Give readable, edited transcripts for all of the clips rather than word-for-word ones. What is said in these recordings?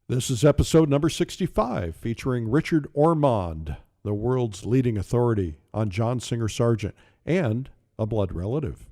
This is episode number 65, featuring Richard Ormond, the world's leading authority on John Singer Sargent, and a blood relative.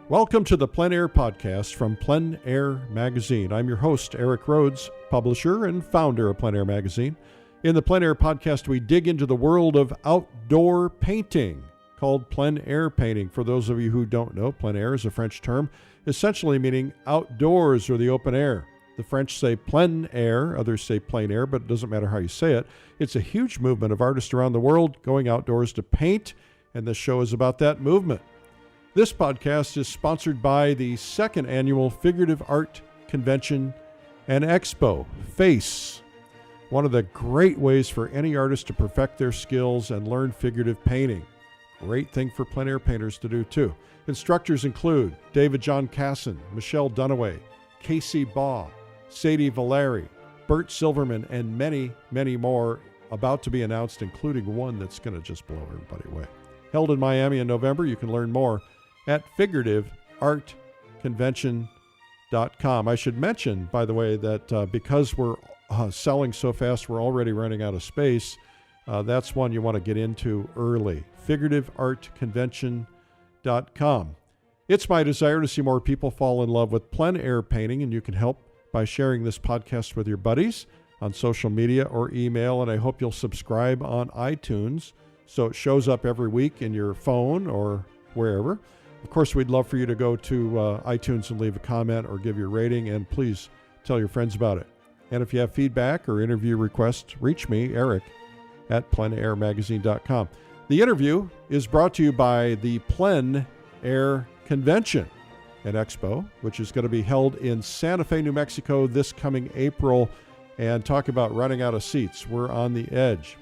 Welcome to the PleinAir podcast from PleinAir magazine. I'm your host, Eric Rhodes, publisher and founder of PleinAir magazine. In the PleinAir podcast, we dig into the world of outdoor painting, called PleinAir painting. For those of you who don't know, PleinAir is a French term, essentially meaning outdoors or the open air. The French say plein air, others say plein air, but it doesn't matter how you say it. It's a huge movement of artists around the world going outdoors to paint, and this show is about that movement. This podcast is sponsored by the second annual Figurative Art Convention and Expo, FACE, one of the great ways for any artist to perfect their skills and learn figurative painting. Great thing for plein air painters to do too. Instructors include David John Casson, Michelle Dunaway, Casey Baugh, Sadie Valeri, Bert Silverman, and many, many more about to be announced, including one that's going to just blow everybody away. Held in Miami in November, you can learn more at figurativeartconvention.com. I should mention, by the way, that because we're selling so fast, we're already running out of space. That's one you want to get into early. figurativeartconvention.com. It's my desire to see more people fall in love with plein air painting, and you can help by sharing this podcast with your buddies on social media or email, and I hope you'll subscribe on iTunes so it shows up every week in your phone or wherever. Of course, we'd love for you to go to iTunes and leave a comment or give your rating, and please tell your friends about it. And if you have feedback or interview requests, reach me, Eric, at pleinairmagazine.com. The interview is brought to you by the Plein Air Convention and Expo, which is going to be held in Santa Fe, New Mexico this coming April. And talk about running out of seats. We're on the edge.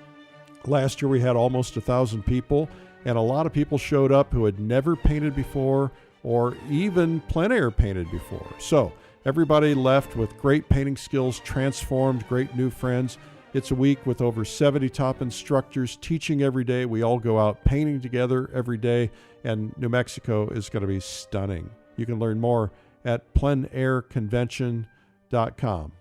Last year we had almost 1,000 people. And a lot of people showed up who had never painted before or even plein air painted before. So everybody left with great painting skills, transformed, great new friends. It's a week with over 70 top instructors teaching every day. We all go out painting together every day, and New Mexico is going to be stunning. You can learn more at pleinairconvention.com.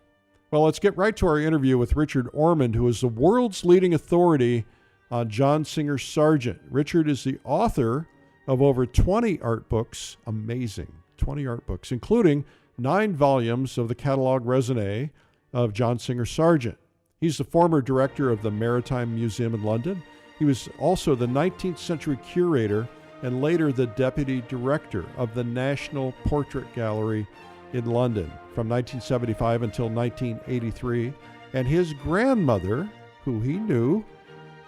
Well, let's get right to our interview with Richard Ormond, who is the world's leading authority on John Singer Sargent. Richard is the author of over 20 art books, amazing, 20 art books, including 9 volumes of the Catalogue raisonné of John Singer Sargent. He's the former director of the Maritime Museum in London. He was also the 19th century curator and later the deputy director of the National Portrait Gallery in London from 1975 until 1983. And his grandmother, who he knew,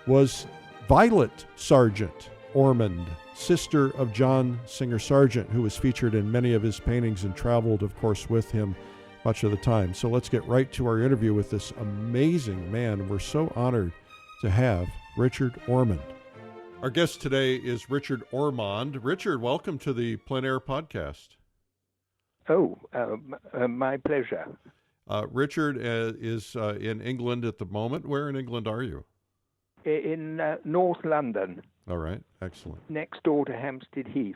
was Violet Sargent Ormond, sister of John Singer Sargent, who was featured in many of his paintings and traveled, of course, with him much of the time. So let's get right to our interview with this amazing man. We're so honored to have Richard Ormond. Our guest today is Richard Ormond. Richard, welcome to the PleinAir podcast. My pleasure. Richard is in England at the moment. Where in England are you? In North London. All right, excellent. Next door to Hampstead Heath.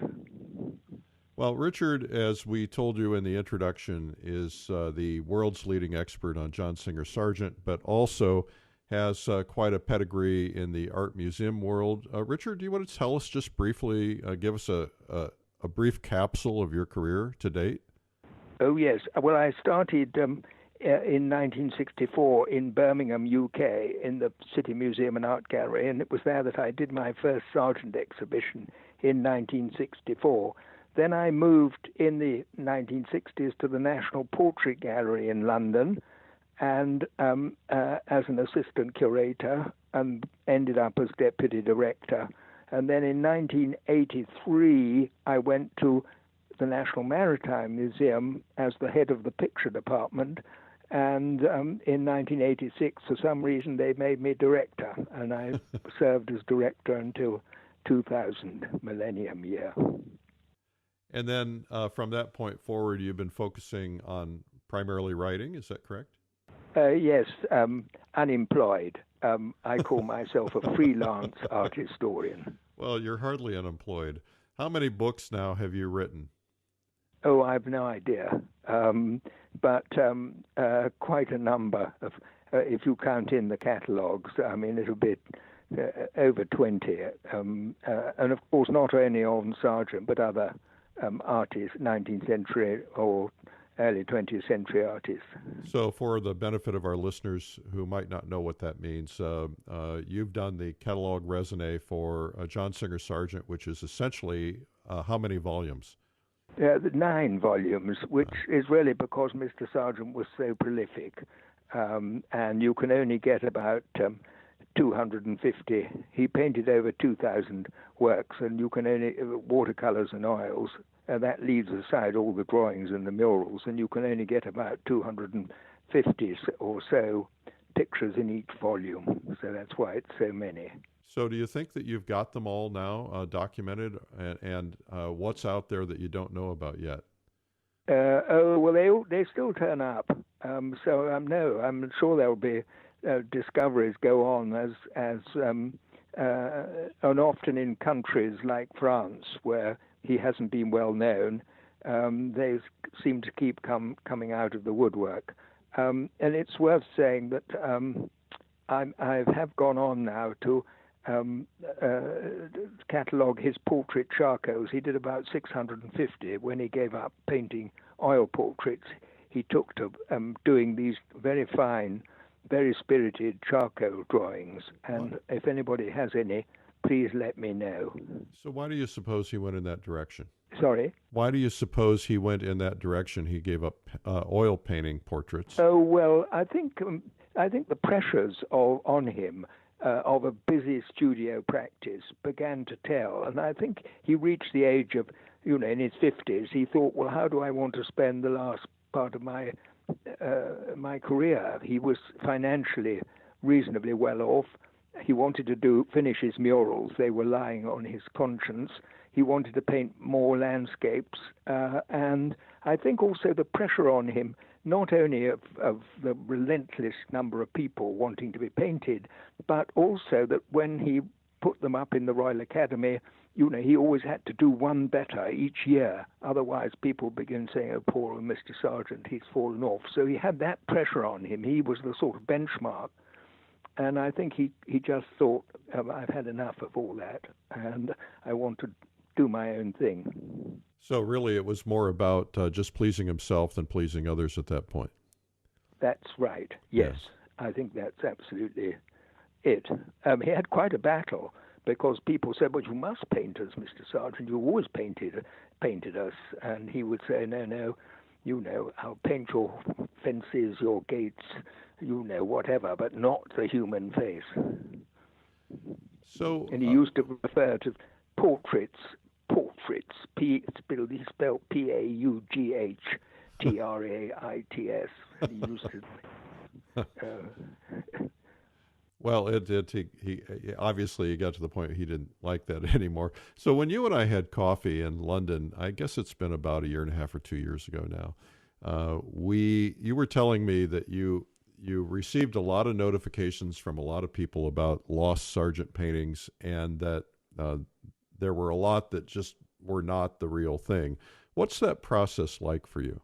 Well, Richard, as we told you in the introduction, is the world's leading expert on John Singer Sargent, but also has quite a pedigree in the art museum world. Richard, do you want to tell us just briefly, give us a brief capsule of your career to date? Oh, yes. Well, I started in 1964 in Birmingham, UK, in the City Museum and Art Gallery, and it was there that I did my first Sargent exhibition in 1964. Then I moved in the 1960s to the National Portrait Gallery in London, and as an assistant curator, and ended up as deputy director. And then in 1983, I went to the National Maritime Museum as the head of the picture department. And in 1986, for some reason, they made me director, and I served as director until 2000, millennium year. And then from that point forward, you've been focusing on primarily writing. Is that correct? Yes, unemployed. I call myself a freelance art historian. Well, you're hardly unemployed. How many books now have you written? Oh, I've no idea, but quite a number of, if you count in the catalogues, I mean, it'll be over 20. And of course, not only on Sargent, but other artists, 19th century or early 20th century artists. So for the benefit of our listeners who might not know what that means, you've done the Catalogue raisonné for John Singer Sargent, which is essentially how many volumes? The 9 volumes, which is really because Mr. Sargent was so prolific, and you can only get about 250. He painted over 2,000 works, and you can only watercolors and oils. That leaves aside all the drawings and the murals, and you can only get about 250 or so pictures in each volume. So that's why it's so many. So do you think that you've got them all now documented, and what's out there that you don't know about yet? Well, they still turn up. So no, I'm sure there'll be discoveries go on and often in countries like France where he hasn't been well known, they seem to keep coming out of the woodwork. And it's worth saying that I have gone on now to catalogue his portrait charcoals. He did about 650. When he gave up painting oil portraits, he took to doing these very fine, very spirited charcoal drawings. And if anybody has any, please let me know. So why do you suppose he went in that direction? Sorry? Why do you suppose he went in that direction? He gave up oil painting portraits. Oh, well, I think the pressures on him of a busy studio practice began to tell. And I think he reached the age of, in his 50s, he thought, well, how do I want to spend the last part of my career? He was financially reasonably well off. He wanted to finish his murals. They were lying on his conscience. He wanted to paint more landscapes. And I think also the pressure on him, not only of the relentless number of people wanting to be painted, but also that when he put them up in the Royal Academy, he always had to do one better each year. Otherwise, people begin saying, oh, poor old Mr. Sargent, he's fallen off. So he had that pressure on him. He was the sort of benchmark. And I think he just thought, I've had enough of all that, and I want to do my own thing. So really it was more about just pleasing himself than pleasing others at that point. That's right, yes. I think that's absolutely it. He had quite a battle because people said, well, you must paint us, Mr. Sargent. You always painted us. And he would say, no, I'll paint your fences, your gates, whatever, but not the human face. So, and he used to refer to portraits, he spelled P-A-U-G-H-T-R-A-I-T-S. He used to... Well, he obviously got to the point he didn't like that anymore. So when you and I had coffee in London, I guess it's been about 1.5 years or 2 years ago now, you were telling me that you received a lot of notifications from a lot of people about lost Sargent paintings, and that there were a lot that just were not the real thing. What's that process like for you?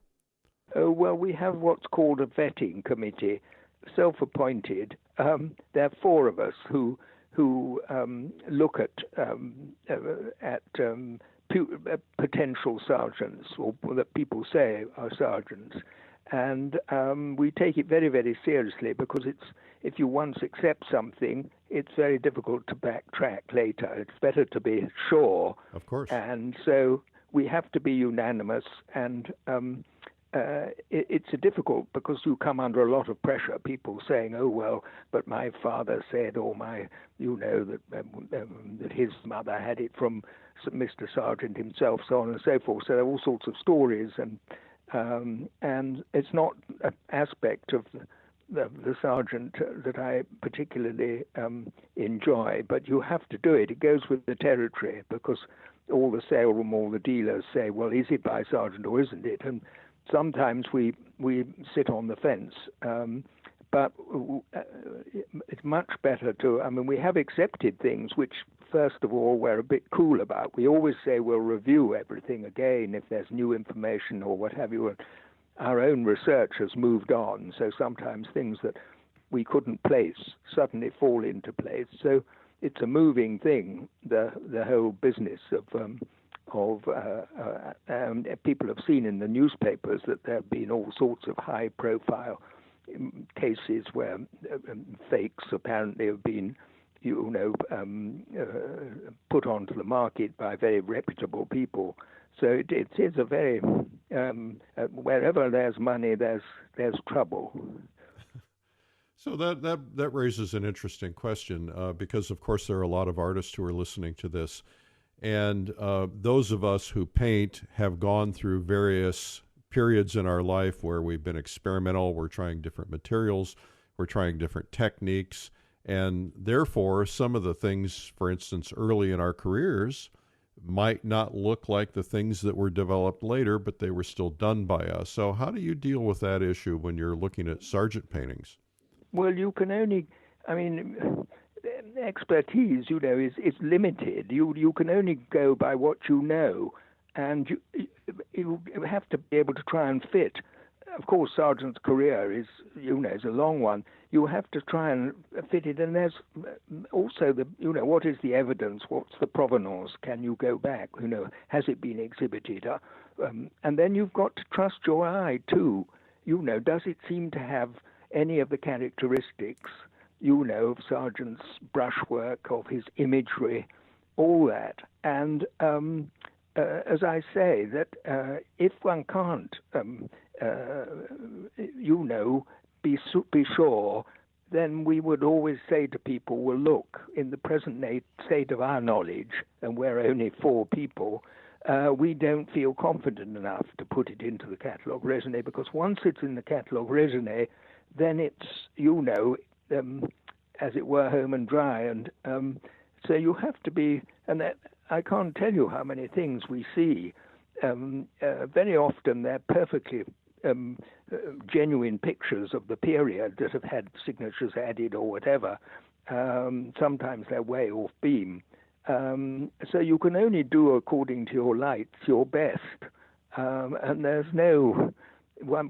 Well, we have what's called a vetting committee, self-appointed. There are 4 of us who look at potential sergeants, or that people say are sergeants, and we take it very, very seriously, because if you once accept something, it's very difficult to backtrack later. It's better to be sure. Of course. And so we have to be unanimous, and it's difficult because you come under a lot of pressure. People saying, "Oh well, but my father said," or that his mother had it from Mr. Sargent himself, so on and so forth. So there are all sorts of stories, and it's not an aspect of the Sargent that I particularly enjoy. But you have to do it. It goes with the territory, because all the saleroom, all the dealers say, "Well, is it by Sargent or isn't it?" And sometimes we sit on the fence. But it's much better to, I mean, we have accepted things which, first of all, we're a bit cool about. We always say we'll review everything again if there's new information or what have you. Our own research has moved on, so sometimes things that we couldn't place suddenly fall into place. So it's a moving thing, the whole business of people have seen in the newspapers that there have been all sorts of high-profile cases where fakes apparently have been, put onto the market by very reputable people. So it is a very wherever there's money, there's trouble. So that raises an interesting question because, of course, there are a lot of artists who are listening to this, and those of us who paint have gone through various periods in our life where we've been experimental, we're trying different materials, we're trying different techniques, and therefore some of the things, for instance, early in our careers might not look like the things that were developed later, but they were still done by us. So how do you deal with that issue when you're looking at Sargent paintings? Well, you can only, I mean, expertise, is limited. You can only go by what you know, and you have to be able to try and fit. Of course, Sargent's career is a long one. You have to try and fit it, and there's also what is the evidence? What's the provenance? Can you go back? Has it been exhibited? And then you've got to trust your eye too. Does it seem to have any of the characteristics, of Sargent's brushwork, of his imagery, all that. And as I say, that if one can't, be sure, then we would always say to people, well, look, in the present state of our knowledge, and we're only 4 people, we don't feel confident enough to put it into the catalogue raisonné, because once it's in the catalogue raisonné, then it's, as it were, home and dry. And so you have to be, and that, I can't tell you how many things we see. Very often they're perfectly genuine pictures of the period that have had signatures added or whatever. Sometimes they're way off beam. So you can only do according to your lights, your best. And there's no...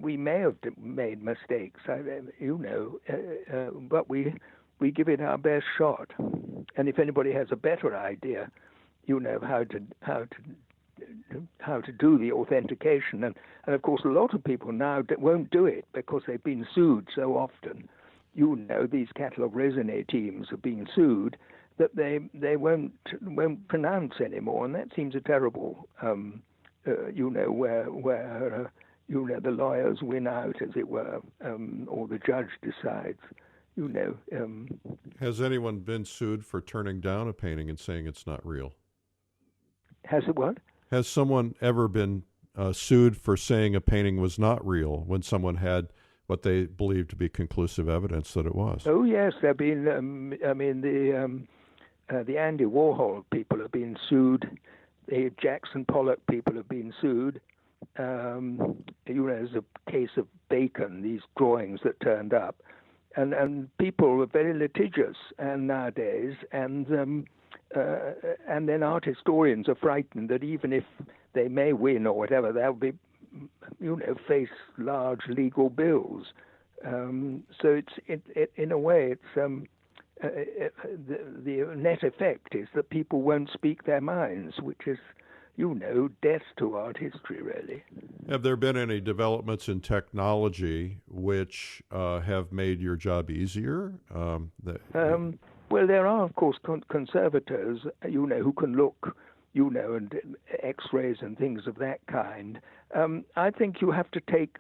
we may have made mistakes, but we give it our best shot. And if anybody has a better idea, how to do the authentication, and of course a lot of people now won't do it because they've been sued so often. These catalogue raisonné teams have been sued that they won't pronounce anymore, and that seems a terrible, where the lawyers win out, as it were, or the judge decides. Has anyone been sued for turning down a painting and saying it's not real? Has it what? Has someone ever been sued for saying a painting was not real when someone had what they believed to be conclusive evidence that it was? Oh yes, there have been. The Andy Warhol people have been sued. The Jackson Pollock people have been sued. There's a case of Bacon, these drawings that turned up, and people were very litigious nowadays, and then art historians are frightened that even if they may win or whatever, they'll be, face large legal bills. So it's in a way, it's the net effect is that people won't speak their minds, which is, death to art history, really. Have there been any developments in technology which have made your job easier? Well, there are, of course, conservators, who can look, and X-rays and things of that kind. I think you have to take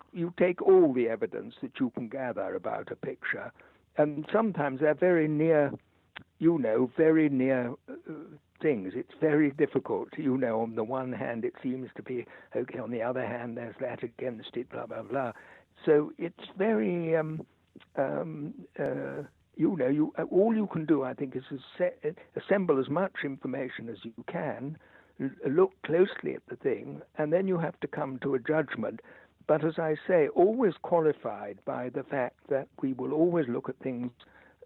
all the evidence that you can gather about a picture, and sometimes they're very near, very near things. It's very difficult. On the one hand, it seems to be okay. On the other hand, there's that against it. Blah blah blah. So it's very. All you can do, I think, is assemble as much information as you can, look closely at the thing, and then you have to come to a judgment. But as I say, always qualified by the fact that we will always look at things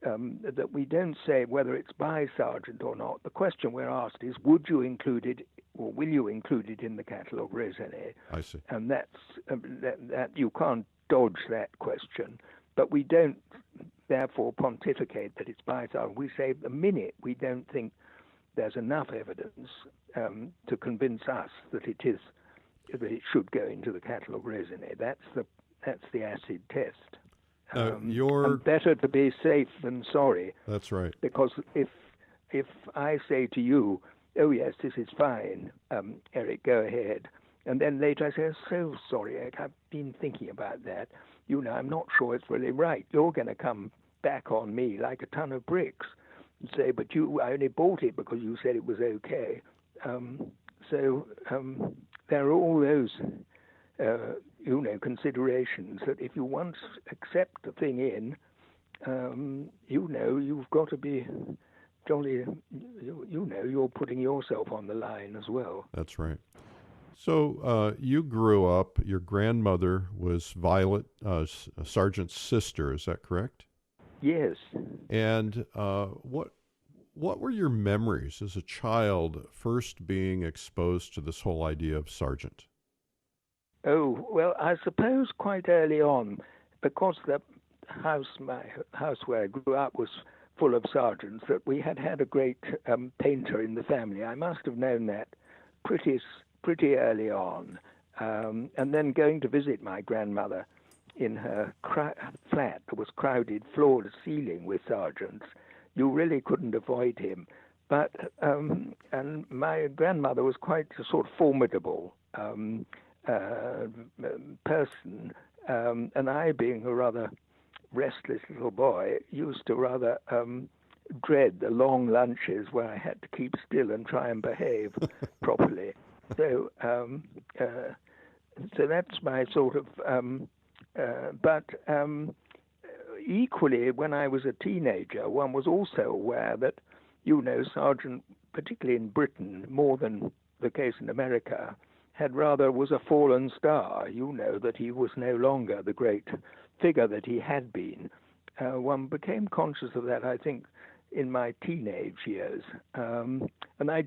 that we don't say whether it's by Sargent or not. The question we're asked is, would you include it or will you include it in the Catalogue raisonné? I see. And that's that you can't dodge that question. But we don't therefore pontificate that it's by Sargent. We say the minute we don't think there's enough evidence to convince us that it should go into the Catalogue raisonné. That's the acid test. And better to be safe than sorry. That's right. Because if I say to you, oh yes, this is fine, Eric, go ahead, and then later I say, oh, so sorry, Eric, I've been thinking about that. I'm not sure it's really right. You're going to come back on me like a ton of bricks and say, but I only bought it because you said it was okay. So there are all those considerations that if you once accept the thing in, you've got to be jolly, you're putting yourself on the line as well. That's right. So you grew up, your grandmother was Violet Sargent's sister, is that correct? Yes. And what were your memories as a child first being exposed to this whole idea of Sargent? Oh, well, I suppose quite early on, because my house where I grew up was full of Sargents, that we had a great painter in the family. I must have known that pretty early on. And then going to visit my grandmother in her flat that was crowded floor to ceiling with Sargents, you really couldn't avoid him. But and my grandmother was quite a sort of formidable person, and I, being a rather restless little boy, used to rather dread the long lunches where I had to keep still and try and behave properly. So that's my sort of. But equally, when I was a teenager, one was also aware that, Sargent, particularly in Britain, more than the case in America, was a fallen star. That he was no longer the great figure that he had been. One became conscious of that, I think, in my teenage years. And my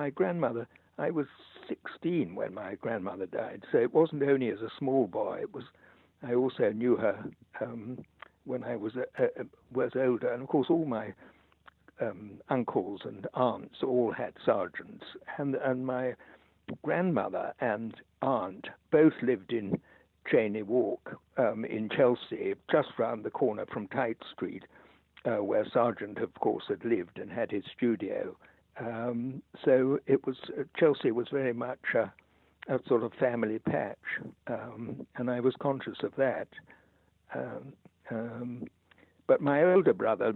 grandmother, I was 16 when my grandmother died, so it wasn't only as a small boy. I also knew her when I was older, and of course all my uncles and aunts all had Sargents, and my grandmother and aunt both lived in Cheney Walk in Chelsea, just round the corner from Tite Street, where Sargent, of course, had lived and had his studio. So it was Chelsea was very much a sort of family patch, and I was conscious of that. But my older brother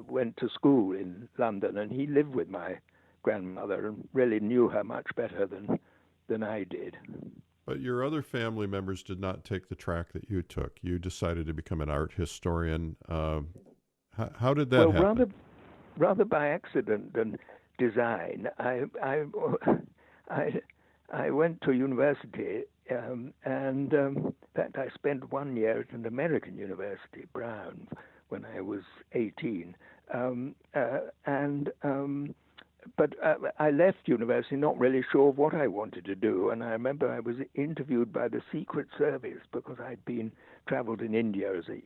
went to school in London, and he lived with my grandmother and really knew her much better than I did. But your other family members did not take the track that you took. You decided to become an art historian. How did that happen? Rather by accident than design. I went to university, and in fact I spent 1 year at an American university, Brown, when I was 18. But I left university not really sure of what I wanted to do, and I remember I was interviewed by the Secret Service because I'd traveled in India in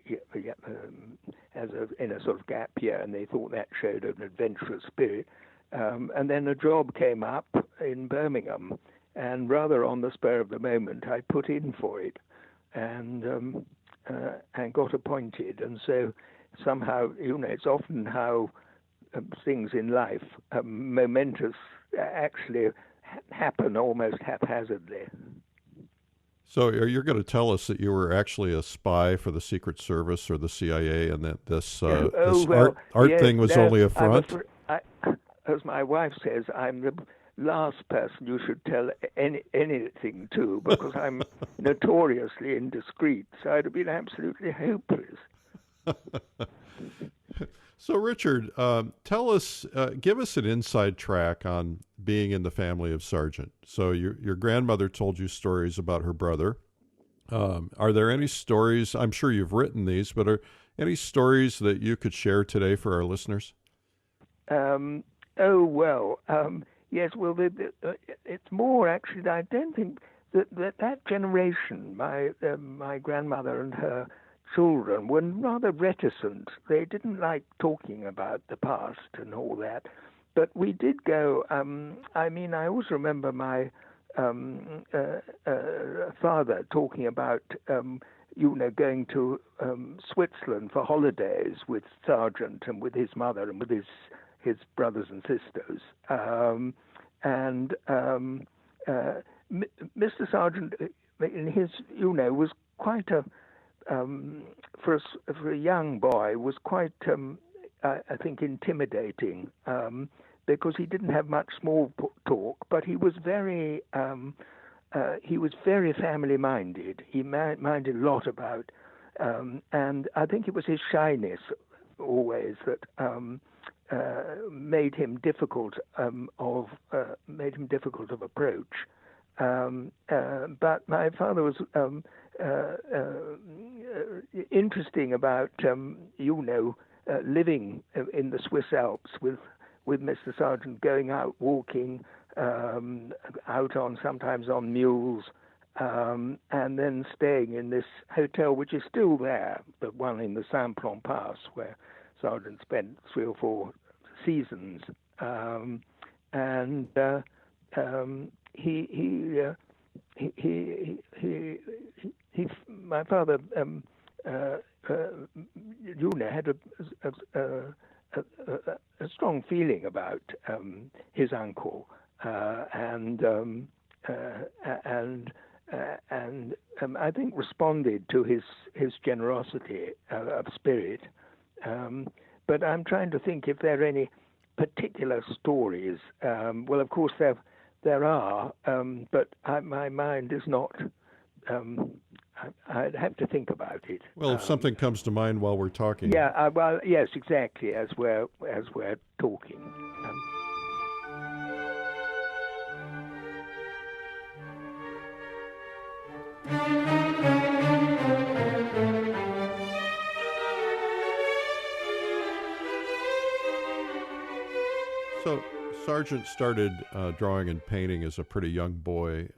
a sort of gap year, and they thought that showed an adventurous spirit. And then a job came up in Birmingham, and rather on the spur of the moment, I put in for it, and got appointed. And so somehow, it's often how things in life, momentous, actually happen almost haphazardly. So you're going to tell us that you were actually a spy for the Secret Service or the CIA, and that this art thing was only a front? As my wife says, I'm the last person you should tell anything to, because I'm notoriously indiscreet. So I'd have been absolutely hopeless. So, Richard, give us an inside track on being in the family of Sargent. So, your grandmother told you stories about her brother. Are there any stories? I'm sure you've written these, but are any stories that you could share today for our listeners? Yes. Well, it's more actually. I don't think that generation, my grandmother and her children, were rather reticent. They didn't like talking about the past and all that. But we did go. I always remember my father talking about going to Switzerland for holidays with Sargent and with his mother and with his brothers and sisters. Mr. Sargent, in his, was quite for a young boy, was quite, I think, intimidating because he didn't have much small talk, but he was very family-minded. He minded a lot about, and I think it was his shyness always that made him difficult of approach. But my father was interesting about living in the Swiss Alps with Mr. Sargent, going out walking, sometimes on mules, and then staying in this hotel, which is still there, the one in the Saint-Plon Pass, where Sargent spent 3 or 4 seasons. My father, had a strong feeling about his uncle, and I think responded to his generosity of spirit. But I'm trying to think if there are any particular stories. Well, of course there are, but my mind is not. I'd have to think about it. Well, if something comes to mind while we're talking. Yeah, well, yes, exactly, as we're talking. So, Sargent started drawing and painting as a pretty young boy.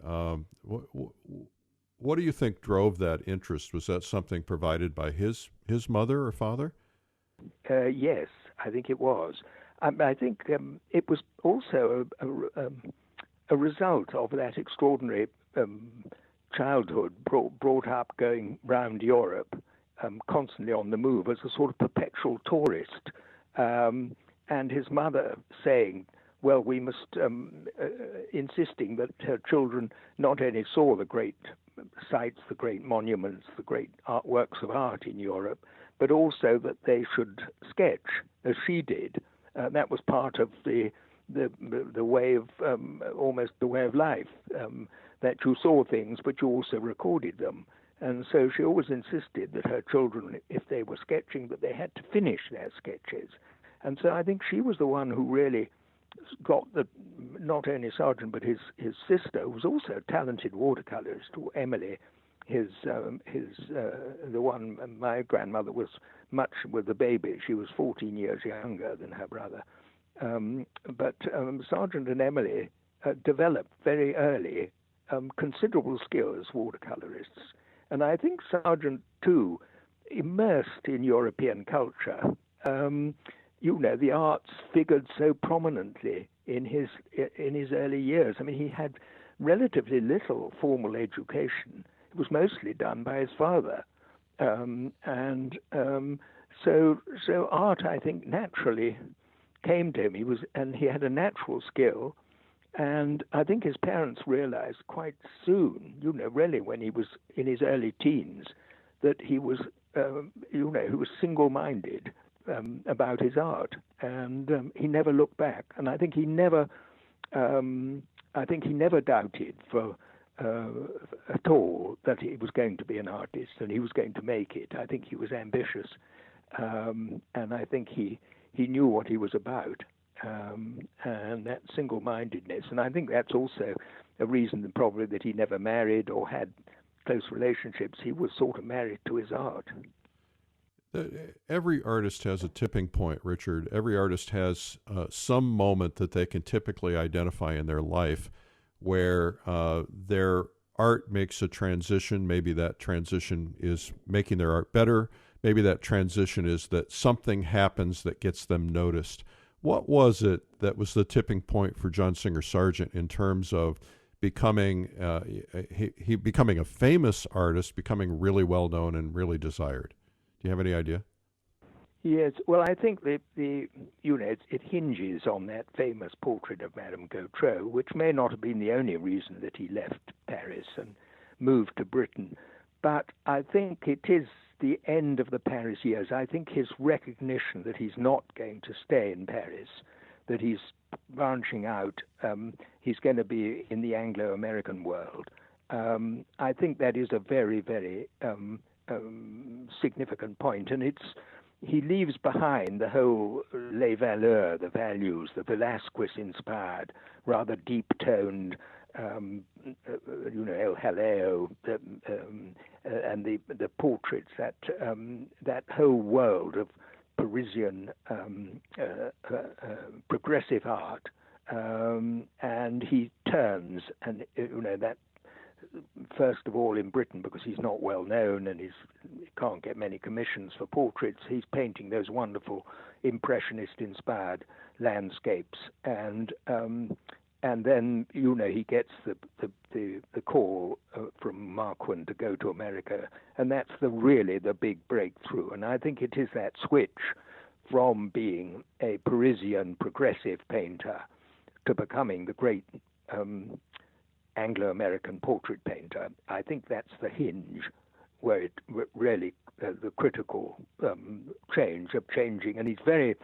What do you think drove that interest? Was that something provided by his mother or father? Yes, I think it was. I think it was also a result of that extraordinary childhood brought up going round Europe, constantly on the move as a sort of perpetual tourist. And his mother saying, well, we must, insisting that her children not only saw the great sites, the great monuments, the great works of art in Europe, but also that they should sketch as she did. That was part of the way of almost the way of life, that you saw things, but you also recorded them. And so she always insisted that her children, if they were sketching, that they had to finish their sketches. And so I think she was the one who really got not only Sargent but his sister, who was also a talented watercolorist, Emily, the one my grandmother was much with the baby. She was 14 years younger than her brother. But Sargent and Emily developed very early considerable skill as watercolorists. And I think Sargent, too, immersed in European culture. The arts figured so prominently in his early years. I mean, he had relatively little formal education. It was mostly done by his father, so art, I think, naturally came to him. He had a natural skill, and I think his parents realized quite soon, really when he was in his early teens, that he was, he was single-minded about his art, and he never looked back. And I think he never doubted for at all that he was going to be an artist and he was going to make it. I think he was ambitious, and I think he knew what he was about, and that single-mindedness. And I think that's also a reason probably that he never married or had close relationships. He was sort of married to his art. Every artist has a tipping point, Richard. Every artist has some moment that they can typically identify in their life where their art makes a transition. Maybe that transition is making their art better. Maybe that transition is that something happens that gets them noticed. What was it that was the tipping point for John Singer Sargent in terms of becoming he becoming a famous artist, becoming really well known and really desired? Do you have any idea? Yes, well, I think it hinges on that famous portrait of Madame Kotra, which may not have been the only reason that he left Paris and moved to Britain, but I think it is the end of the Paris years. I think his recognition that he's not going to stay in Paris, that he's branching out, he's going to be in the Anglo-American world. I think that is a very, very significant point, and he leaves behind the whole les valeurs, the values, the Velázquez-inspired, rather deep-toned, El Jaleo, and the portraits, that whole world of Parisian progressive art, and he turns, and that. First of all, in Britain, because he's not well known and he can't get many commissions for portraits, he's painting those wonderful impressionist-inspired landscapes, and then he gets the call from Marquand to go to America, and that's really the big breakthrough. And I think it is that switch from being a Parisian progressive painter to becoming the great Anglo-American portrait painter. I think that's the hinge where it really, the critical change of changing. And he's very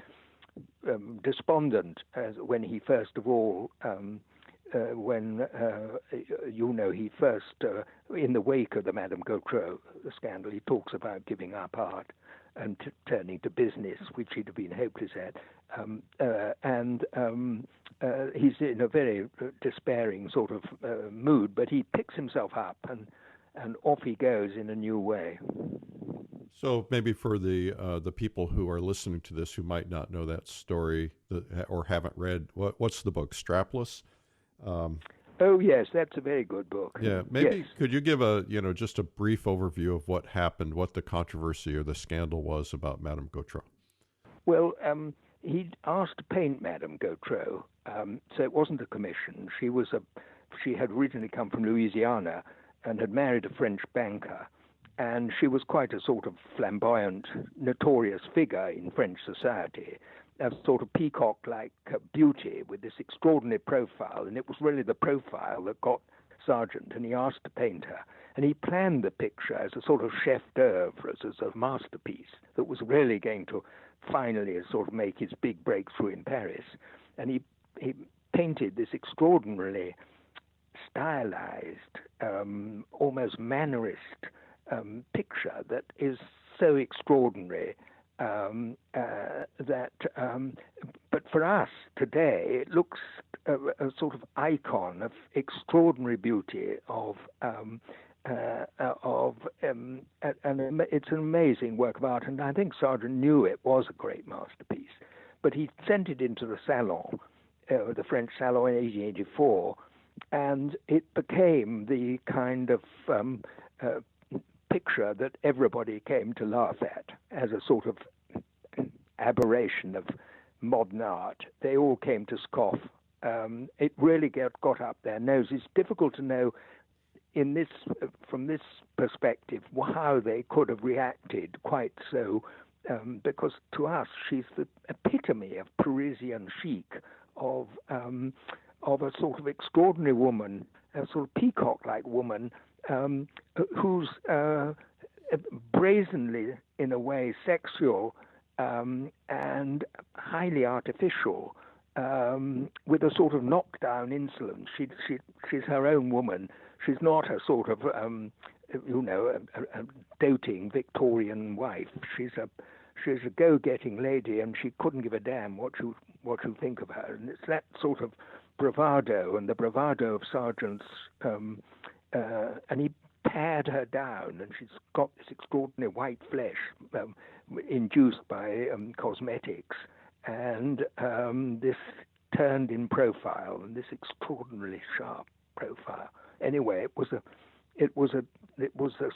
despondent when he first of all, he first, in the wake of the Madame Kotra scandal, he talks about giving up art and turning to business, which he'd have been hopeless at. He's in a very despairing sort of mood, but he picks himself up and off he goes in a new way. So maybe for the people who are listening to this who might not know that story or haven't read, what's the book, Strapless? Oh yes, that's a very good book. Yeah, maybe yes. Could you give just a brief overview of what happened, what the controversy or the scandal was about Madame Kotra? Well, he'd asked to paint Madame Kotra, so it wasn't a commission. She had originally come from Louisiana and had married a French banker, and she was quite a sort of flamboyant, notorious figure in French society, a sort of peacock-like beauty with this extraordinary profile, and it was really the profile that got Sargent, and he asked to paint her. And he planned the picture as a sort of chef d'oeuvre, as a masterpiece that was really going to finally sort of make his big breakthrough in Paris. And he painted this extraordinarily stylized, almost mannerist picture that is so extraordinary but for us today, it looks a sort of icon of extraordinary beauty and it's an amazing work of art. And I think Sargent knew it was a great masterpiece, but he sent it into the Salon, the French Salon, in 1884, and it became the kind of picture that everybody came to laugh at as a sort of aberration of modern art. They all came to scoff. It really got up their nose. It's difficult to know from this perspective how they could have reacted quite so, because to us she's the epitome of Parisian chic, of a sort of extraordinary woman, a sort of peacock-like woman, who's brazenly, in a way, sexual and highly artificial, with a sort of knockdown insolence. She's her own woman. She's not a sort of, a doting Victorian wife. She's she's a go-getting lady, and she couldn't give a damn what you think of her. And it's that sort of bravado, and the bravado of Sargent's, and he pared her down, and she's got this extraordinary white flesh induced by cosmetics, and this turned in profile, and this extraordinarily sharp profile. Anyway, it was a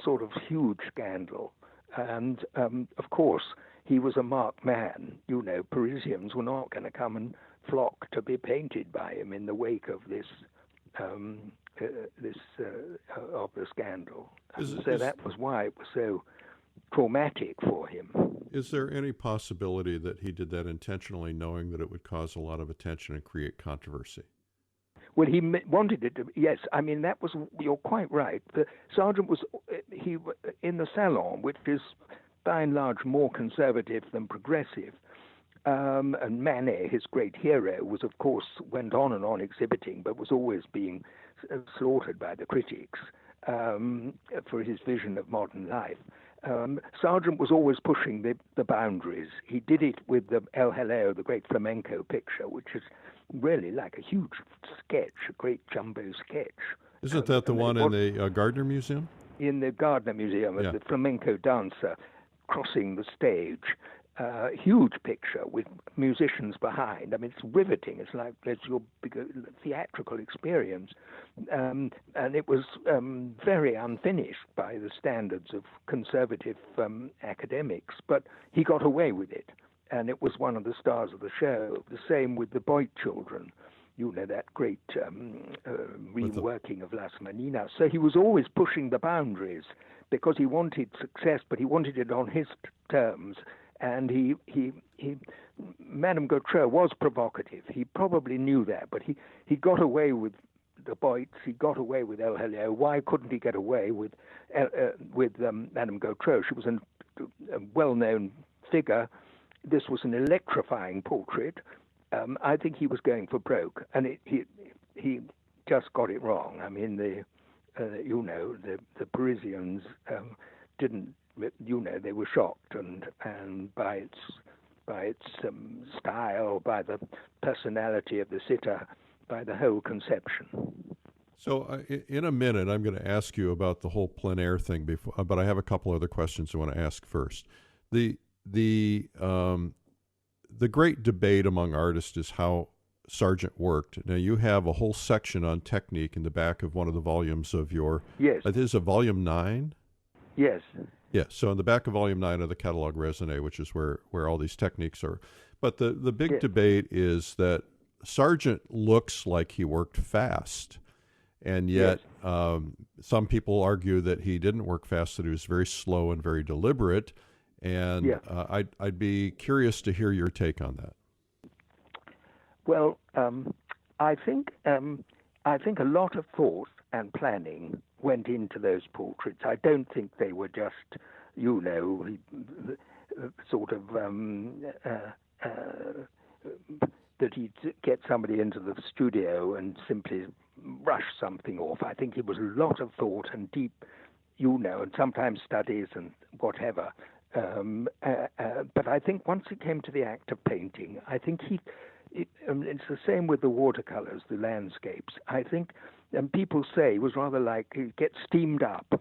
sort of huge scandal, and of course he was a marked man. You know, Parisians were not going to come and flock to be painted by him in the wake of this of the scandal. That was why it was so traumatic for him. Is there any possibility that he did that intentionally, knowing that it would cause a lot of attention and create controversy? Well, he wanted it to. Yes, I mean that was. You're quite right. The Sargent was in the Salon, which is by and large more conservative than progressive. And Monet, his great hero, was of course went on and on exhibiting, but was always being slaughtered by the critics for his vision of modern life. Sargent was always pushing the boundaries. He did it with the El Helio, the great flamenco picture, which is really like a huge sketch, a great jumbo sketch. Isn't that the one in the Gardner Museum? In the Gardner Museum, of the flamenco dancer crossing the stage. Huge picture with musicians behind. I mean, it's riveting. It's like your big theatrical experience. And it was very unfinished by the standards of conservative academics, but he got away with it. And it was one of the stars of the show. The same with the Boyd children. You know, that great reworking of Las Meninas. So he was always pushing the boundaries because he wanted success, but he wanted it on his terms. And Madame Kotra was provocative. He probably knew that, but he got away with the Boyts. He got away with El Helio. Why couldn't he get away with Madame Kotra? She was a well-known figure. This was an electrifying portrait. I think he was going for broke, and he just got it wrong. I mean, the Parisians didn't. You know, they were shocked, and by its style, by the personality of the sitter, by the whole conception. So, in a minute, I'm going to ask you about the whole PleinAir thing. But I have a couple other questions I want to ask first. The great debate among artists is how Sargent worked. Now, you have a whole section on technique in the back of one of the volumes of your. Yes. It is a volume 9. Yes. Yeah, so in the back of volume 9 of the Catalogue Raisonné, which is where all these techniques are. But the big debate is that Sargent looks like he worked fast. And yet some people argue that he didn't work fast, that he was very slow and very deliberate. And I'd be curious to hear your take on that. Well, I think a lot of thought and planning went into those portraits. I don't think they were just, sort of that he'd get somebody into the studio and simply rush something off. I think it was a lot of thought and deep, and sometimes studies and whatever. But I think once it came to the act of painting, I think it's the same with the watercolors, the landscapes. I think, and people say it was rather like he'd get steamed up,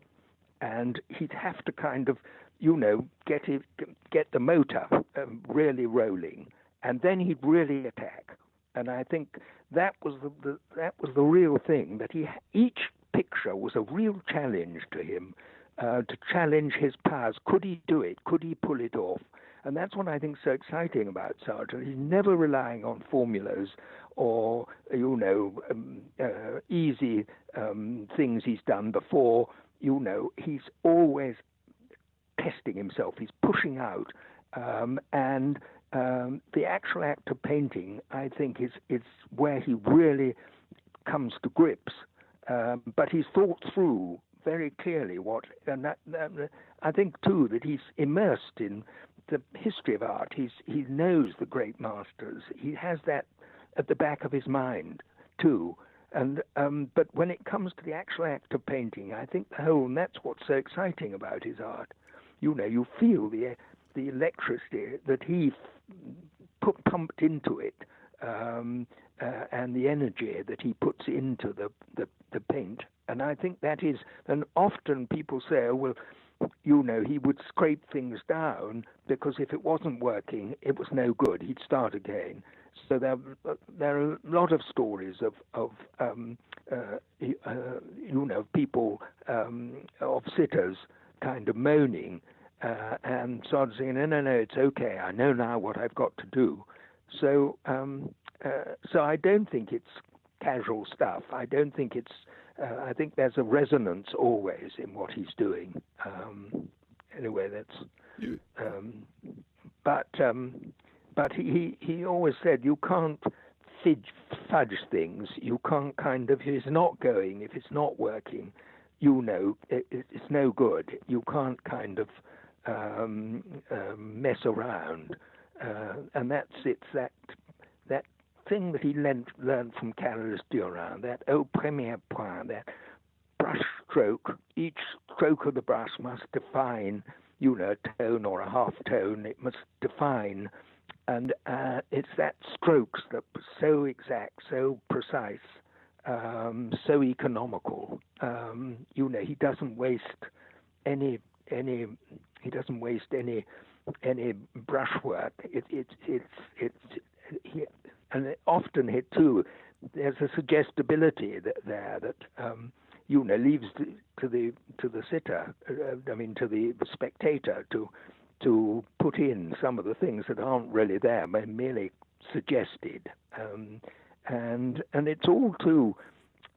and he'd have to kind of, get the motor really rolling, and then he'd really attack. And I think that was the real thing. That each picture was a real challenge to him, to challenge his powers. Could he do it? Could he pull it off? And that's what I think is so exciting about Sargent. He's never relying on formulas or, easy things he's done before. He's always testing himself. He's pushing out. And the actual act of painting, I think, is where he really comes to grips. But he's thought through very clearly I think, too, that he's immersed in the history of art. He knows the great masters. He has that at the back of his mind too. And but when it comes to the actual act of painting, I think and that's what's so exciting about his art. You feel the electricity that he pumped into it, and the energy that he puts into the paint. And I think that is, and often people say, oh, well, he would scrape things down because if it wasn't working, it was no good. He'd start again. So there are a lot of stories of people, of sitters kind of moaning and sort of saying, no, it's okay. I know now what I've got to do. So I don't think it's casual stuff. I don't think it's. I think there's a resonance always in what he's doing. Anyway, that's. But he always said you can't fudge things. You can't kind of, if it's not going, if it's not working, it's no good. You can't kind of mess around. And it's that thing that he learned from Carolus Duran, that au premier point, that brush stroke. Each stroke of the brush must define, a tone or a half tone. It must define. And it's that strokes that are so exact, so precise, so economical. He doesn't waste any. He doesn't waste any brushwork. And often it too. There's a suggestibility there that leaves to the sitter. To the spectator to put in some of the things that aren't really there, but merely suggested. And it's all too,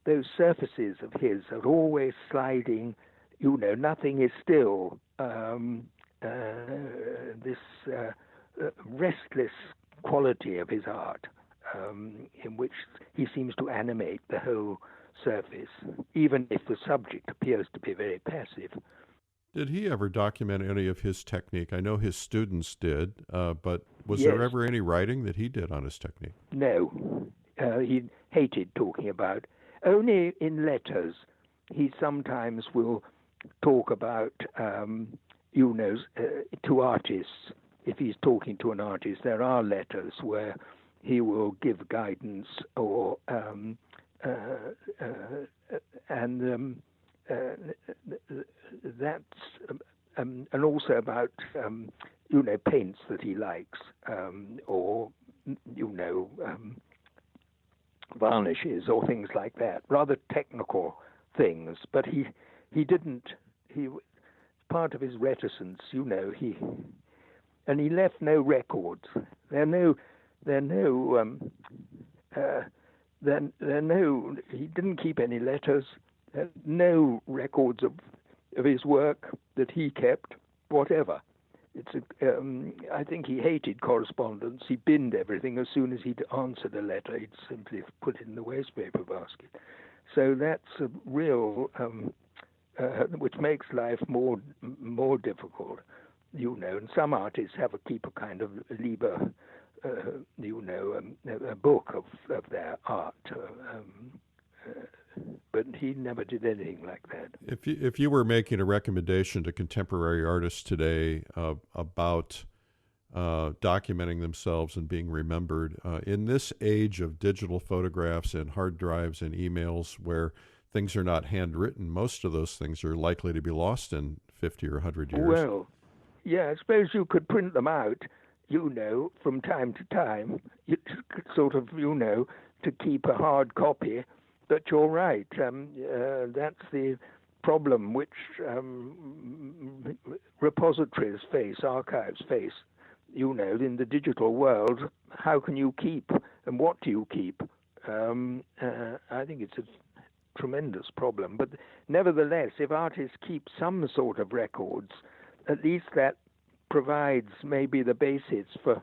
those surfaces of his are always sliding, nothing is still. This restless quality of his art, in which he seems to animate the whole surface, even if the subject appears to be very passive. Did he ever document any of his technique? I know his students did, but was Yes. there ever any writing that he did on his technique? No. He hated talking about. Only in letters, he sometimes will talk about, to artists. If he's talking to an artist, there are letters where he will give guidance or that's and also about paints that he likes, or varnishes or things like that, rather technical things. But he didn't. He, part of his reticence, he left no records. He didn't keep any letters. No records of his work that he kept, whatever. I think he hated correspondence. He binned everything as soon as he'd answered a letter. He'd simply put it in the wastepaper basket. So that's a real, which makes life more difficult. And some artists keep a kind of Liber, a book of their art. But he never did anything like that. If you were making a recommendation to contemporary artists today about documenting themselves and being remembered, in this age of digital photographs and hard drives and emails where things are not handwritten, most of those things are likely to be lost in 50 or 100 years. Well, yeah, I suppose you could print them out, from time to time, sort of, to keep a hard copy. But you're right. That's the problem which repositories face, archives face. In the digital world, how can you keep, and what do you keep? I think it's a tremendous problem. But nevertheless, if artists keep some sort of records, at least that provides maybe the basis for,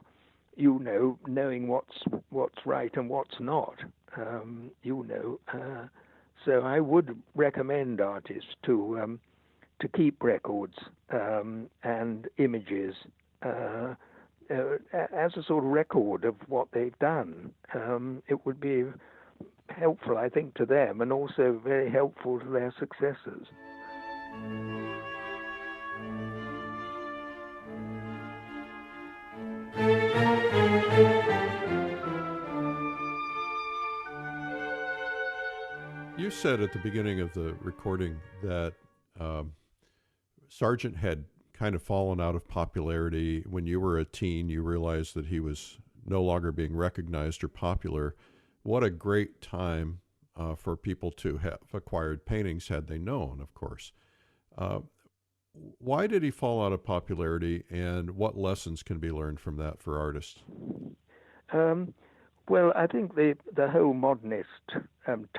knowing what's right and what's not. So I would recommend artists to keep records and images as a sort of record of what they've done. It would be helpful, I think, to them, and also very helpful to their successors. said at the beginning of the recording that Sargent had kind of fallen out of popularity. When you were a teen, you realized that he was no longer being recognized or popular. What a great time for people to have acquired paintings had they known, of course. Why did he fall out of popularity, and what lessons can be learned from that for artists? Well, I think the whole modernist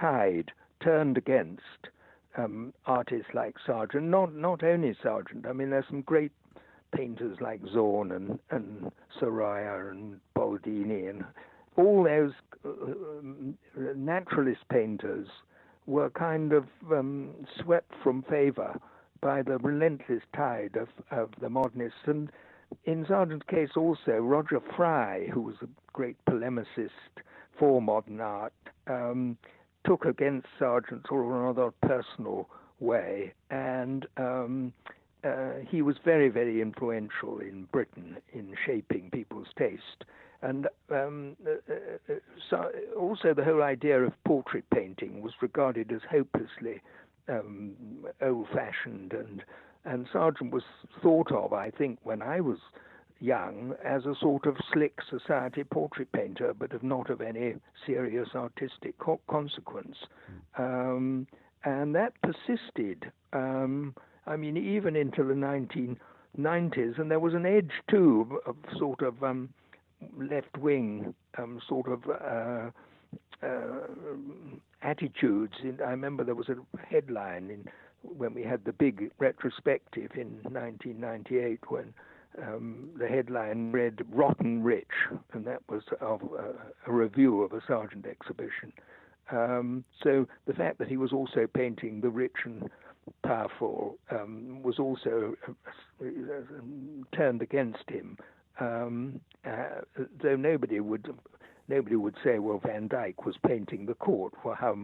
tide turned against artists like Sargent. Not only Sargent. I mean, there's some great painters like Zorn and Soraya and Boldini, and all those naturalist painters were kind of swept from favor by the relentless tide of the modernists. And in Sargent's case also, Roger Fry, who was a great polemicist for modern art, took against Sargent sort of in a rather personal way, and he was very, very influential in Britain in shaping people's taste. And so also the whole idea of portrait painting was regarded as hopelessly old-fashioned, and Sargent was thought of, I think, when I was young, as a sort of slick society portrait painter, but not of any serious artistic consequence. And that persisted, I mean, even into the 1990s, and there was an edge, too, of sort of left-wing sort of attitudes. I remember there was a headline when we had the big retrospective in 1998 when the headline read "Rotten Rich," and that was of a review of a Sargent exhibition. So the fact that he was also painting the rich and powerful was also turned against him. Though nobody would say, well, Van Dyck was painting the court. Well, how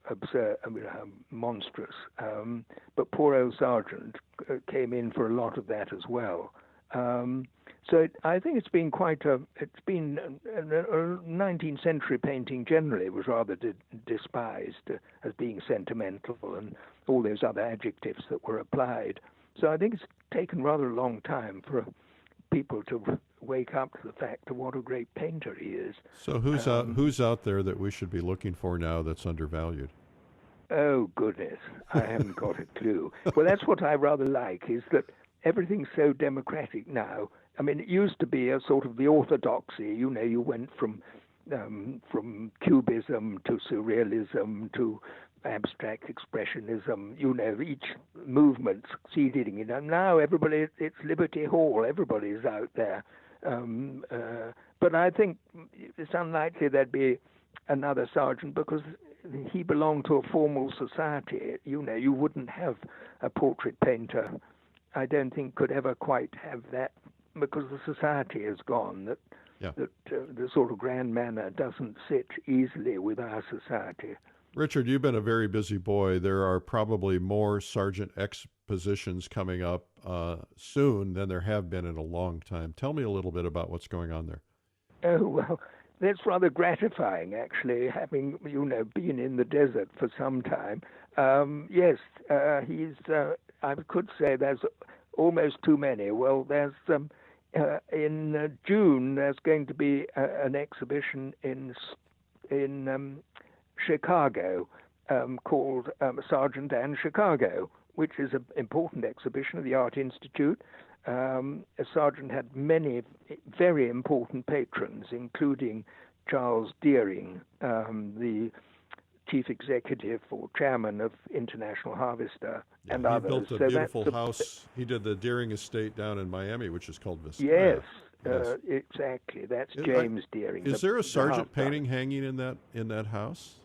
absurd, I mean, how monstrous. But poor old Sargent came in for a lot of that as well. So I think it's been 19th century painting generally was rather despised as being sentimental and all those other adjectives that were applied. So I think it's taken rather a long time for people to wake up to the fact of what a great painter he is. So who's out there that we should be looking for now that's undervalued? Oh, goodness, I haven't got a clue. Well, that's what I rather like, is that everything's so democratic now. I mean, it used to be a sort of the orthodoxy. You went from cubism to surrealism to abstract expressionism. Each movement succeeding. Now everybody, it's Liberty Hall. Everybody's out there. But I think it's unlikely there'd be another Sargent because he belonged to a formal society. You wouldn't have a portrait painter, I don't think, could ever quite have that because the society has gone. That the sort of grand manner doesn't sit easily with our society. Richard, you've been a very busy boy. There are probably more Sargent expositions coming up soon than there have been in a long time. Tell me a little bit about what's going on there. Oh, well, that's rather gratifying, actually, having, been in the desert for some time. Yes, I could say there's almost too many. Well, there's in June, there's going to be an exhibition in Chicago called Sargent and Chicago, which is an important exhibition of the Art Institute. Sargent had many very important patrons, including Charles Deering, the chief executive or chairman of International Harvester, and others. He built a beautiful house. He did the Deering estate down in Miami, which is called Vista. Yes. Exactly. That's James Deering. Is there a Sargent painting hanging in that house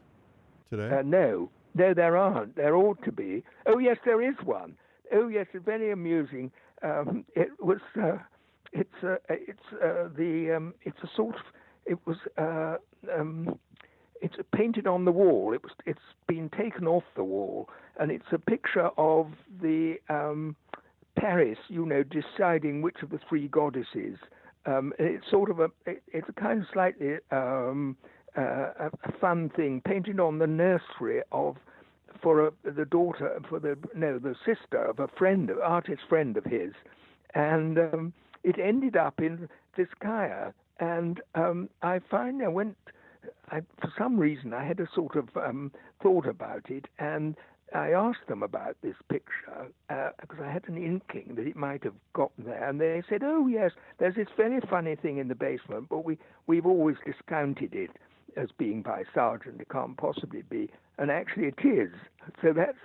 today? No, there aren't. There ought to be. Oh, yes, there is one. Oh, yes, it's very amusing. It's painted on the wall. It's been taken off the wall, and it's a picture of the Paris, deciding which of the three goddesses. It's sort of it's a kind of slightly a fun thing, painted on the nursery the sister of a artist friend of his, and it ended up in Vizcaya. And I finally for some reason, I had a sort of thought about it, and I asked them about this picture because I had an inkling that it might have gotten there, and they said, "Oh yes, there's this very funny thing in the basement, but we've always discounted it as being by Sargent. It can't possibly be," and actually it is. So that's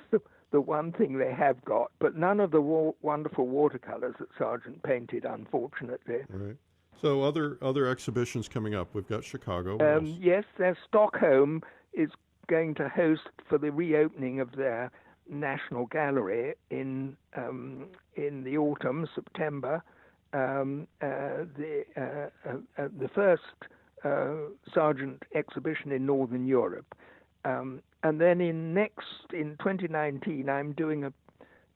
the one thing they have got, but none of the wonderful watercolors that Sargent painted, unfortunately. Right. So other exhibitions coming up. We've got Chicago. What else? Yes, there's Stockholm is going to host for the reopening of their National Gallery in the autumn, September, the first Sargent exhibition in Northern Europe. And then in 2019, I'm doing an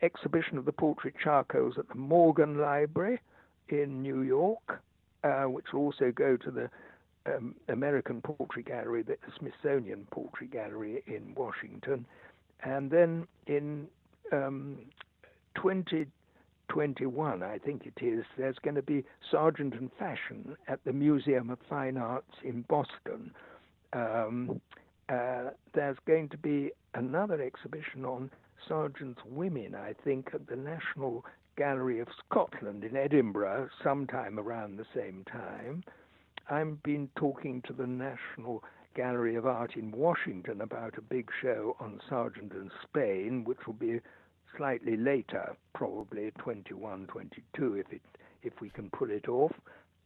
exhibition of the portrait charcoals at the Morgan Library in New York, which will also go to the American Portrait Gallery, the Smithsonian Portrait Gallery in Washington. And then in 2021, I think it is, there's going to be Sargent and Fashion at the Museum of Fine Arts in Boston. There's going to be another exhibition on Sargent's women, I think, at the National Gallery of Scotland in Edinburgh sometime around the same time. I've been talking to the National Gallery of Art in Washington about a big show on Sargent and Spain, which will be slightly later, probably 21, 22, if we can pull it off.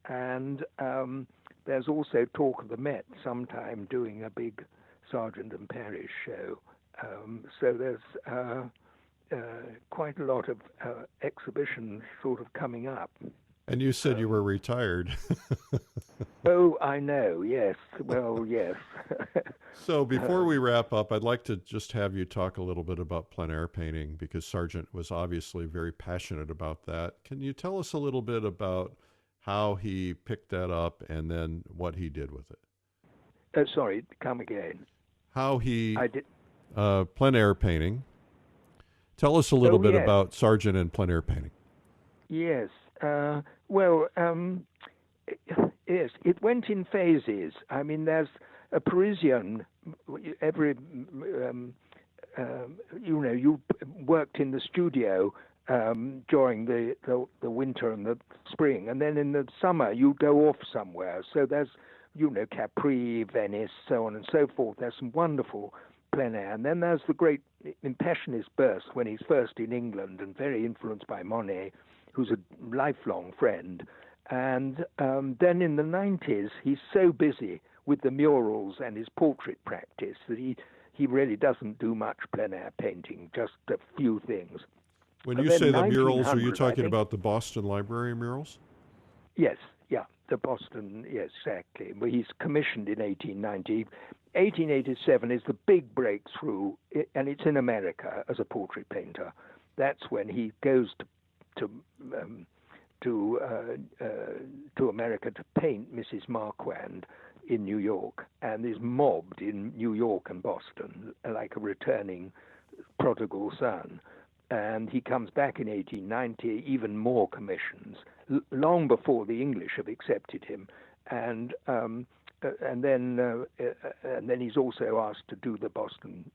And there's also talk of the Met sometime doing a big Sargent and Paris show. So there's quite a lot of exhibitions sort of coming up. And you said you were retired. Oh, I know, yes. Well, yes. So before we wrap up, I'd like to just have you talk a little bit about plein air painting, because Sargent was obviously very passionate about that. Can you tell us a little bit about how he picked that up and then what he did with it? Sorry, come again. How he... I did. Plein air painting. Tell us a little bit yes. about Sargent and plein air painting. Yes. Yes, it went in phases. I mean, there's a Parisian, you worked in the studio during the winter and the spring, and then in the summer you go off somewhere. So there's, Capri, Venice, so on and so forth. There's some wonderful plein air. And then there's the great Impressionist burst when he's first in England and very influenced by Monet, who's a lifelong friend. And then in the 90s, he's so busy with the murals and his portrait practice that he really doesn't do much plein air painting, just a few things. When you say the murals, are you talking about the Boston Library murals? Yes, yeah, the Boston, yes, exactly. Well, he's commissioned in 1890. 1887 is the big breakthrough, and it's in America as a portrait painter. That's when he goes to America to paint Mrs. Marquand in New York, and is mobbed in New York and Boston like a returning prodigal son. And he comes back in 1890, even more commissions, long before the English have accepted him. And then he's also asked to do the Boston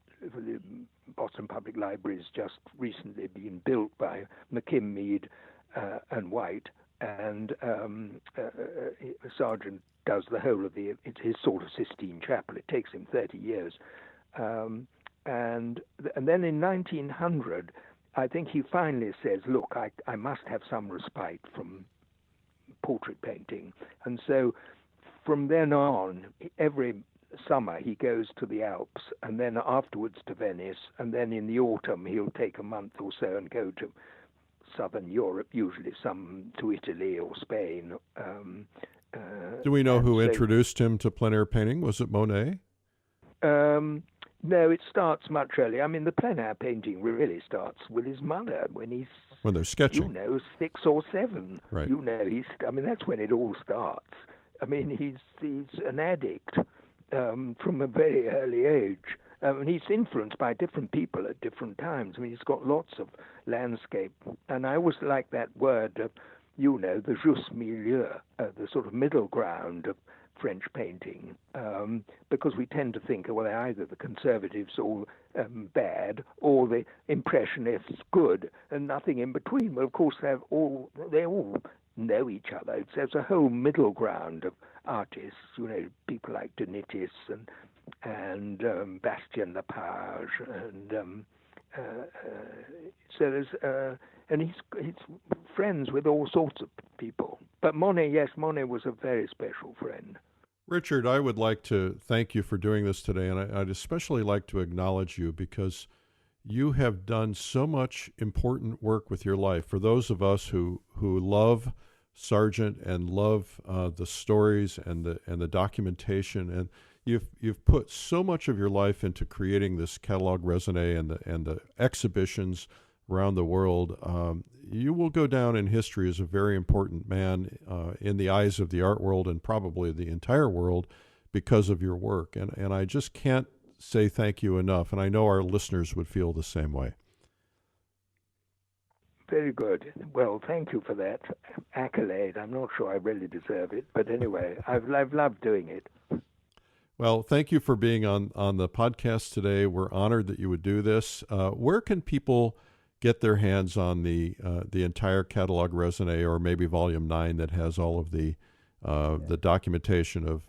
Public Library has just recently been built by McKim, Mead, and White, and Sargent does the whole of it's his sort of Sistine Chapel. It takes him 30 years, and then in 1900, I think he finally says, "Look, I must have some respite from portrait painting," and so from then on, every summer he goes to the Alps, and then afterwards to Venice, and then in the autumn he'll take a month or so and go to southern Europe, usually some to Italy or Spain. Do we know who introduced him to plein air painting? Was it Monet? No, it starts much earlier. I mean, the plein air painting really starts with his mother when they're sketching. 6 or 7. Right. That's when it all starts. I mean, he's an addict, from a very early age. And he's influenced by different people at different times. I mean, he's got lots of landscape. And I always like that word, the juste milieu, the sort of middle ground of French painting, because we tend to think, well, they're either the conservatives all bad or the impressionists good, and nothing in between. Well, of course, they all know each other. There's a whole middle ground of artists, people like Donitis and Bastien Lepage, and so there's and he's friends with all sorts of people. But Monet was a very special friend. Richard, I would like to thank you for doing this today, and I'd especially like to acknowledge you because you have done so much important work with your life. For those of us who love Sargent and love the stories and the documentation, and you've put so much of your life into creating this Catalogue raisonné and the exhibitions around the world, you will go down in history as a very important man in the eyes of the art world and probably the entire world because of your work. And I just can't say thank you enough, and I know our listeners would feel the same way. Very good. Well, thank you for that accolade. I'm not sure I really deserve it, but anyway, I've loved doing it. Well, thank you for being on the podcast today. We're honored that you would do this. Where can people get their hands on the entire Catalogue raisonné, or maybe Volume 9 that has all of the documentation of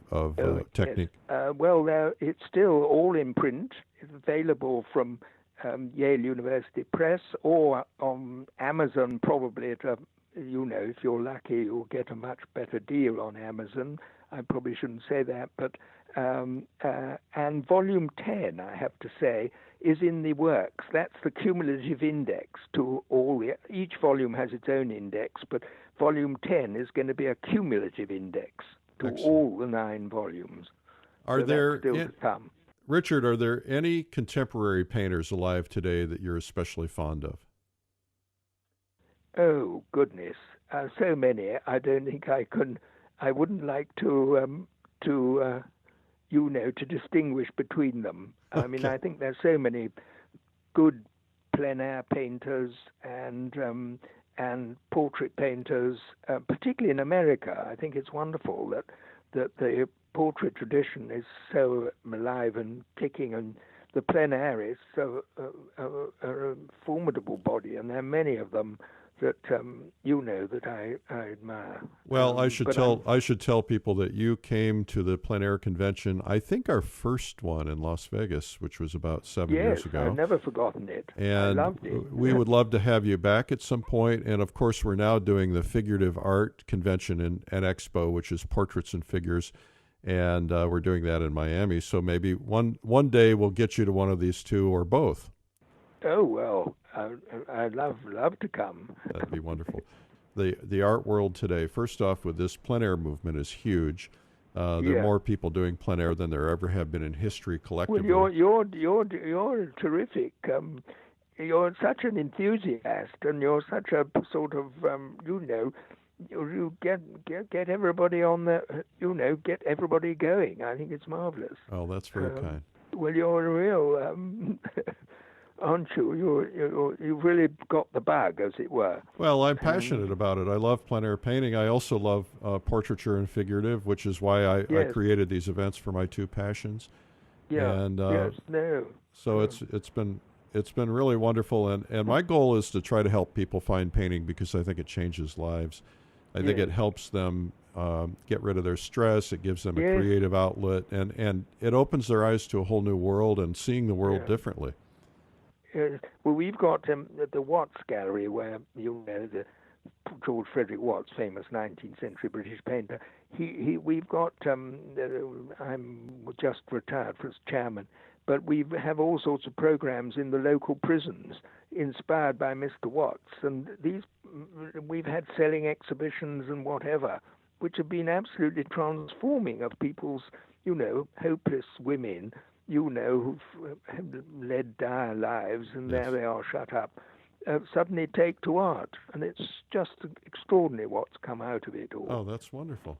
technique? Yes. It's still all in print. It's available from Yale University Press or on Amazon, probably at if you're lucky, you'll get a much better deal on Amazon. I probably shouldn't say that, but and Volume 10, I have to say, is in the works. That's the cumulative index to each volume has its own index, but Volume 10 is going to be a cumulative index to all the 9 volumes. Are there still to come? Richard, are there any contemporary painters alive today that you're especially fond of? Oh, goodness. So many. I don't think I wouldn't like to distinguish between them. Okay. I mean, I think there's so many good PleinAir painters and portrait painters, particularly in America. I think it's wonderful that the portrait tradition is so alive and kicking, and the PleinAir is so a formidable body, and there are many of them that that I admire. Well, I should tell people that you came to the PleinAir convention. I think our first one in Las Vegas, which was about 7 years ago. Yes, I've never forgotten it. And I loved it. We would love to have you back at some point. And of course, we're now doing the figurative art convention and expo, which is portraits and figures, and we're doing that in Miami. So maybe one day we'll get you to one of these two or both. Oh well. I'd love to come. That'd be wonderful. The art world today, first off, with this PleinAir movement, is huge. There are more people doing PleinAir than there ever have been in history collectively. Well, you're terrific. You're such an enthusiast, and you're such a sort of you get everybody on the get everybody going. I think it's marvelous. Oh, that's very kind. Well, you're a real. Aren't you? You've really got the bug, as it were. Well, I'm passionate about it. I love PleinAir painting. I also love portraiture and figurative, which is why I created these events for my two passions. Yeah. And, no. So it's been really wonderful, and my goal is to try to help people find painting because I think it changes lives. I think it helps them get rid of their stress. It gives them a creative outlet, and it opens their eyes to a whole new world and seeing the world differently. Well, we've got the Watts Gallery, where the George Frederick Watts, famous 19th century British painter. We've got. I'm just retired as chairman, but we have all sorts of programs in the local prisons inspired by Mr. Watts, and we've had selling exhibitions and whatever, which have been absolutely transforming of people's, hopeless women. Who've led dire lives, and there they are shut up, suddenly take to art. And it's just extraordinary what's come out of it all. Oh, that's wonderful.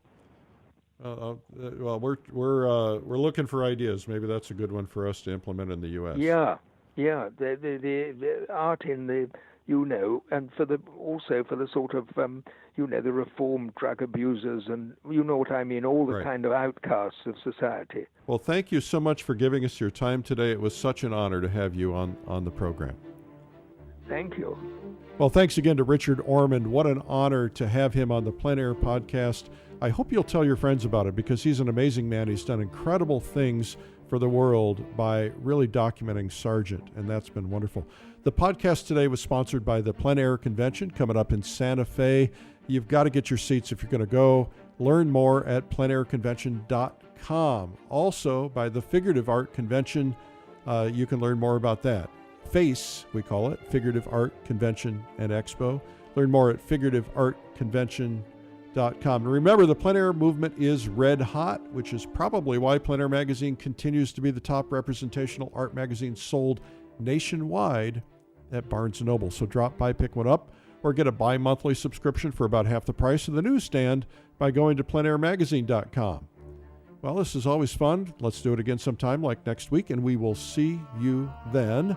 Well, we're looking for ideas. Maybe that's a good one for us to implement in the U.S. Yeah. The art in the, and also for the sort of, the reformed drug abusers, and you know what I mean, all the Right. kind of outcasts of society. Well, thank you so much for giving us your time today. It was such an honor to have you on the program. Thank you. Well, thanks again to Richard Ormond. What an honor to have him on the PleinAir podcast. I hope you'll tell your friends about it because he's an amazing man. He's done incredible things for the world by really documenting Sargent, and that's been wonderful. The podcast today was sponsored by the PleinAir convention coming up in Santa Fe. You've got to get your seats if you're going to go. Learn more at pleinairconvention.com. Also, by the Figurative Art Convention, you can learn more about that. FACE, we call it, Figurative Art Convention and Expo. Learn more at figurativeartconvention.com. And remember, the PleinAir movement is red hot, which is probably why PleinAir magazine continues to be the top representational art magazine sold nationwide at Barnes & Noble. So drop by, pick one up, or get a bi-monthly subscription for about half the price of the newsstand by going to pleinairmagazine.com. Well, this is always fun. Let's do it again sometime like next week, and we will see you then.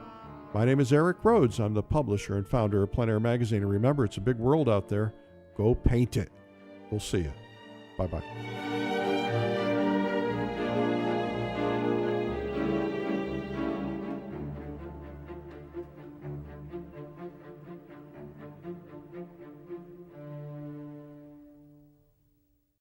My name is Eric Rhodes. I'm the publisher and founder of PleinAir Magazine. And remember, it's a big world out there. Go paint it. We'll see you. Bye-bye.